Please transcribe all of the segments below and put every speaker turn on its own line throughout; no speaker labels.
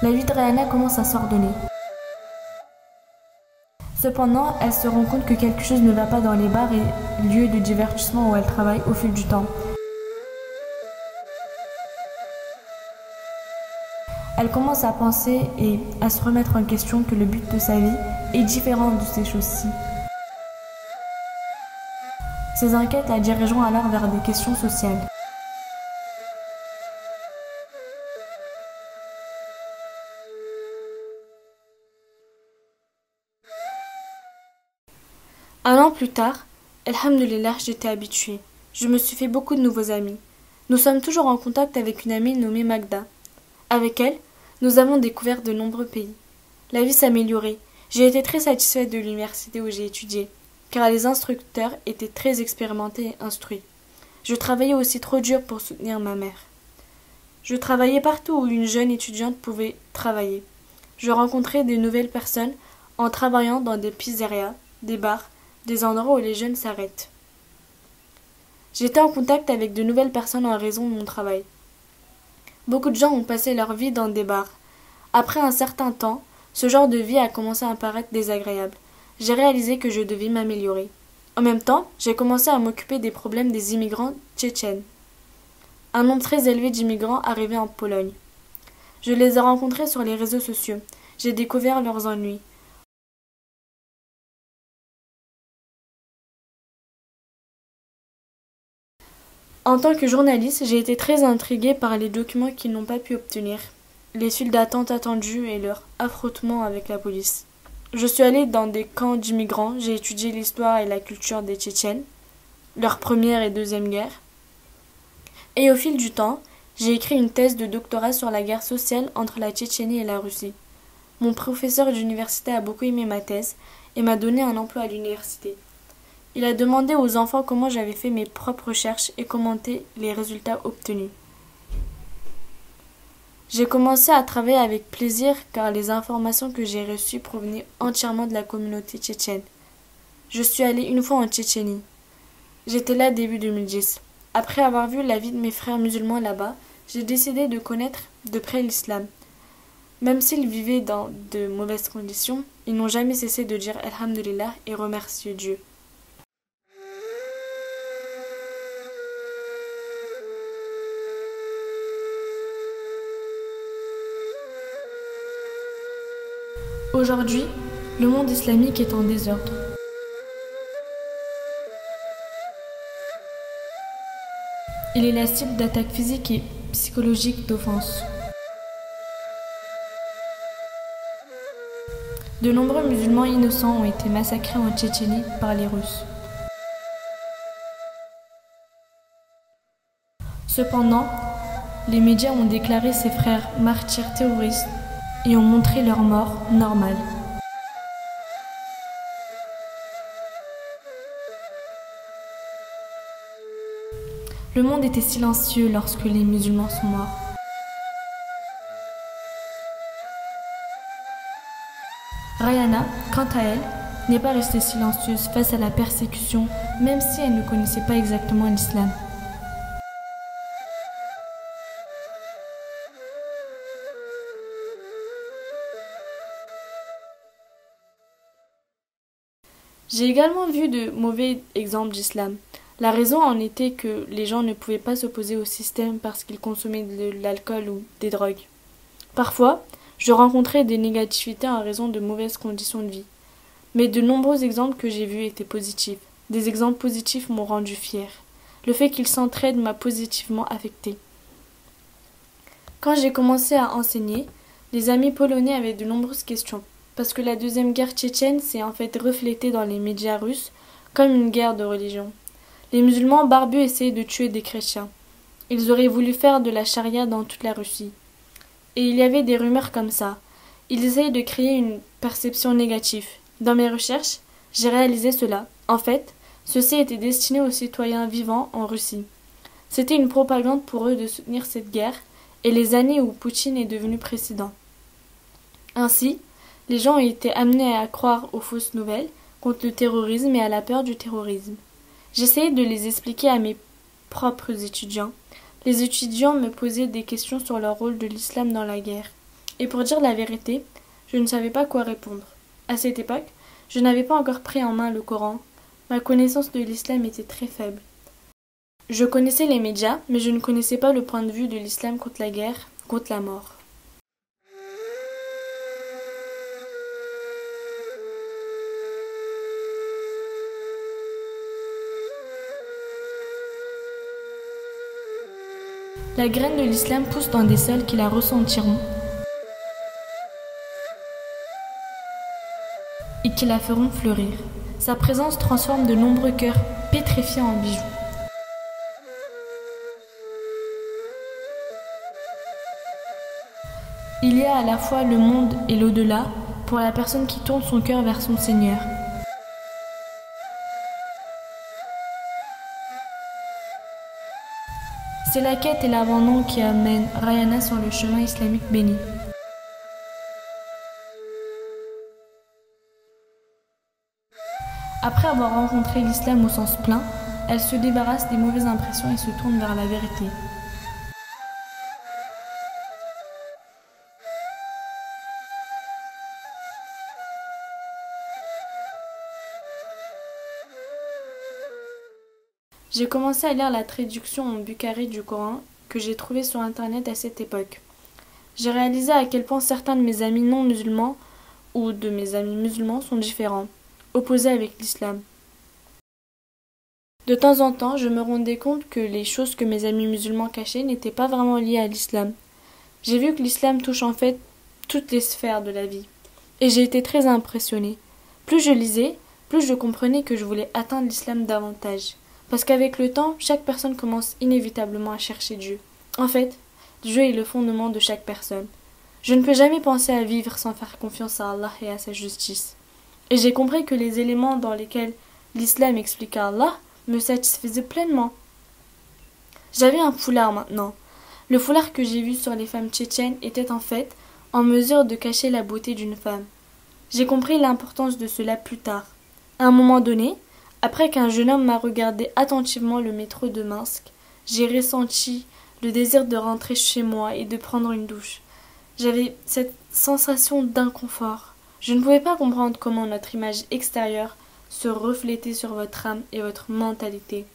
La vie de Rayana commence à s'ordonner. Cependant, elle se rend compte que quelque chose ne va pas dans les bars et lieux de divertissement où elle travaille au fil du temps. Elle commence à penser et à se remettre en question que le but de sa vie est différent de ces choses-ci. Ces enquêtes la dirigeront alors vers des questions sociales. Un an plus tard, alhamdoulilah, j'étais habituée. Je me suis fait beaucoup de nouveaux amis. Nous sommes toujours en contact avec une amie nommée Magda. Avec elle, nous avons découvert de nombreux pays. La vie s'améliorait. J'ai été très satisfaite de l'université où j'ai étudié, car les instructeurs étaient très expérimentés et instruits. Je travaillais aussi trop dur pour soutenir ma mère. Je travaillais partout où une jeune étudiante pouvait travailler. Je rencontrais de nouvelles personnes en travaillant dans des pizzerias, des bars, des endroits où les jeunes s'arrêtent. J'étais en contact avec de nouvelles personnes en raison de mon travail. Beaucoup de gens ont passé leur vie dans des bars. Après un certain temps, ce genre de vie a commencé à paraître désagréable. J'ai réalisé que je devais m'améliorer. En même temps, j'ai commencé à m'occuper des problèmes des immigrants tchétchènes. Un nombre très élevé d'immigrants arrivés en Pologne. Je les ai rencontrés sur les réseaux sociaux. J'ai découvert leurs ennuis. En tant que journaliste, j'ai été très intriguée par les documents qu'ils n'ont pas pu obtenir, les files d'attente attendues et leur affrontement avec la police. Je suis allée dans des camps d'immigrants, j'ai étudié l'histoire et la culture des Tchétchènes, leur première et deuxième guerre. Et au fil du temps, j'ai écrit une thèse de doctorat sur la guerre sociale entre la Tchétchénie et la Russie. Mon professeur d'université a beaucoup aimé ma thèse et m'a donné un emploi à l'université. Il a demandé aux enfants comment j'avais fait mes propres recherches et commenté les résultats obtenus. J'ai commencé à travailler avec plaisir car les informations que j'ai reçues provenaient entièrement de la communauté tchétchène. Je suis allée une fois en Tchétchénie. J'étais là début 2010. Après avoir vu la vie de mes frères musulmans là-bas, j'ai décidé de connaître de près l'islam. Même s'ils vivaient dans de mauvaises conditions, ils n'ont jamais cessé de dire alhamdulillah et remercier Dieu. Aujourd'hui, le monde islamique est en désordre. Il est la cible d'attaques physiques et psychologiques d'offenses. De nombreux musulmans innocents ont été massacrés en Tchétchénie par les Russes. Cependant, les médias ont déclaré ces frères martyrs terroristes et ont montré leur mort normale. Le monde était silencieux lorsque les musulmans sont morts. Rayana, quant à elle, n'est pas restée silencieuse face à la persécution, même si elle ne connaissait pas exactement l'islam. J'ai également vu de mauvais exemples d'islam. La raison en était que les gens ne pouvaient pas s'opposer au système parce qu'ils consommaient de l'alcool ou des drogues. Parfois, je rencontrais des négativités en raison de mauvaises conditions de vie. Mais de nombreux exemples que j'ai vus étaient positifs. Des exemples positifs m'ont rendu fière. Le fait qu'ils s'entraident m'a positivement affectée. Quand j'ai commencé à enseigner, les amis polonais avaient de nombreuses questions. Parce que la deuxième guerre tchétchène s'est en fait reflétée dans les médias russes comme une guerre de religion. Les musulmans barbus essayaient de tuer des chrétiens. Ils auraient voulu faire de la charia dans toute la Russie. Et il y avait des rumeurs comme ça. Ils essayaient de créer une perception négative. Dans mes recherches, j'ai réalisé cela. En fait, ceci était destiné aux citoyens vivant en Russie. C'était une propagande pour eux de soutenir cette guerre et les années où Poutine est devenu président. Ainsi, les gens ont été amenés à croire aux fausses nouvelles contre le terrorisme et à la peur du terrorisme. J'essayais de les expliquer à mes propres étudiants. Les étudiants me posaient des questions sur le rôle de l'islam dans la guerre. Et pour dire la vérité, je ne savais pas quoi répondre. À cette époque, je n'avais pas encore pris en main le Coran. Ma connaissance de l'islam était très faible. Je connaissais les médias, mais je ne connaissais pas le point de vue de l'islam contre la guerre, contre la mort. La graine de l'islam pousse dans des sols qui la ressentiront et qui la feront fleurir. Sa présence transforme de nombreux cœurs pétrifiés en bijoux. Il y a à la fois le monde et l'au-delà pour la personne qui tourne son cœur vers son Seigneur. C'est la quête et l'abandon qui amènent Rayana sur le chemin islamique béni. Après avoir rencontré l'islam au sens plein, elle se débarrasse des mauvaises impressions et se tourne vers la vérité. J'ai commencé à lire la traduction en Bukhari du Coran que j'ai trouvée sur internet à cette époque. J'ai réalisé à quel point certains de mes amis non musulmans ou de mes amis musulmans sont différents, opposés avec l'islam. De temps en temps, je me rendais compte que les choses que mes amis musulmans cachaient n'étaient pas vraiment liées à l'islam. J'ai vu que l'islam touche en fait toutes les sphères de la vie. Et j'ai été très impressionnée. Plus je lisais, plus je comprenais que je voulais atteindre l'islam davantage. Parce qu'avec le temps, chaque personne commence inévitablement à chercher Dieu. En fait, Dieu est le fondement de chaque personne. Je ne peux jamais penser à vivre sans faire confiance à Allah et à sa justice. Et j'ai compris que les éléments dans lesquels l'islam explique à Allah me satisfaisaient pleinement. J'avais un foulard maintenant. Le foulard que j'ai vu sur les femmes tchétchènes était en fait en mesure de cacher la beauté d'une femme. J'ai compris l'importance de cela plus tard. À un moment donné, après qu'un jeune homme m'a regardé attentivement le métro de Minsk, j'ai ressenti le désir de rentrer chez moi et de prendre une douche. J'avais cette sensation d'inconfort. Je ne pouvais pas comprendre comment notre image extérieure se reflétait sur votre âme et votre mentalité.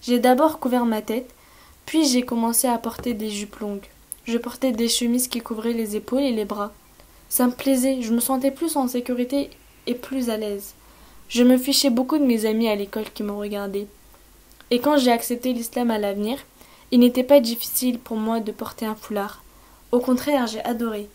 J'ai d'abord couvert ma tête, puis j'ai commencé à porter des jupes longues. Je portais des chemises qui couvraient les épaules et les bras. Ça me plaisait, je me sentais plus en sécurité et plus à l'aise. Je me fichais beaucoup de mes amis à l'école qui me regardaient. Et quand j'ai accepté l'islam à l'avenir, il n'était pas difficile pour moi de porter un foulard. Au contraire, j'ai adoré.